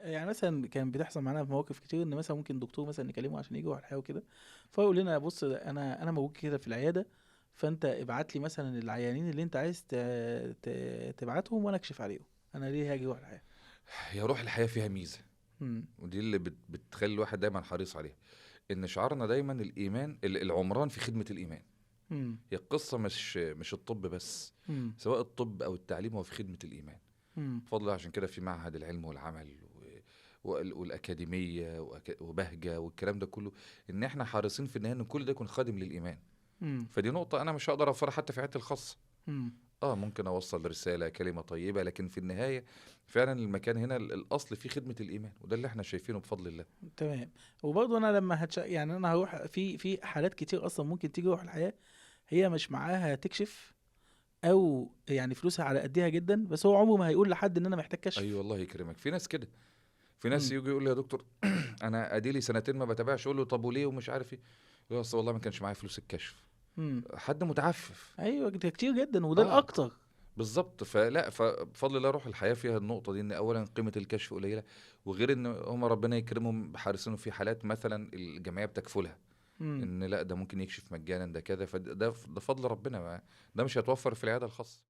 يعني مثلا كان بتحصل معانا في مواقف كتير ان مثلا ممكن دكتور مثلا نكلمه عشان يجي على الحياه وكده، فيقول لنا بص انا موجود كده في العياده، فانت ابعت لي مثلا العيانين اللي انت عايز تبعتهم وانا اكشف عليهم، انا ليه هاجي على الحياه. هي روح الحياة فيها ميزة، امم. ودي اللي بتخلي الواحد دايما حريص عليها. ان شعارنا دايما الايمان، العمران في خدمة الايمان. امم. هي القصة مش الطب بس، امم. سواء الطب او التعليم هو في خدمة الايمان. امم. بفضل الله عشان كده في معهد العلم والعمل والأكاديمية وبهجة والكلام ده كله، إن إحنا حريصين في النهاية إن كل ده يكون خادم للإيمان. امم. فدي نقطة أنا مش هقدر أوفرها حتى في حياتي الخاصة. امم. ممكن أوصل رسالة كلمة طيبة، لكن في النهاية فعلا المكان هنا الأصل فيه خدمة الإيمان، وده اللي إحنا شايفينه بفضل الله. تمام. وبرضه انا لما يعني انا هروح في حالات كتير اصلا ممكن تيجي روح الحياه، هي مش معاها تكشف، او يعني فلوسها على قدها جدا، بس هو عمره ما هيقول لحد ان انا محتاج أيوة كشف. الله يكرمك، في ناس كده. في ناس امم. يجي يقول لي يا دكتور أنا أديلي سنتين ما بتابعش، أقول له طب وليه ومش عارف إيه، يقول لي أصل والله ما كانش معايا فلوس الكشف. امم. حد متعفف. ايوه ده كتير جدا وده اه الاكتر. بالظبط. فلا، فبفضل الله روح الحياه فيها النقطه دي، ان اولا قيمه الكشف قليله، وغير ان هم ربنا يكرمهم بحارسين في حالات مثلا الجمعيه بتكفلها، امم. ان لا ده ممكن يكشف مجانا ده كذا، فده ده فضل ربنا، ده مش هيتوفر في العياده الخاصه.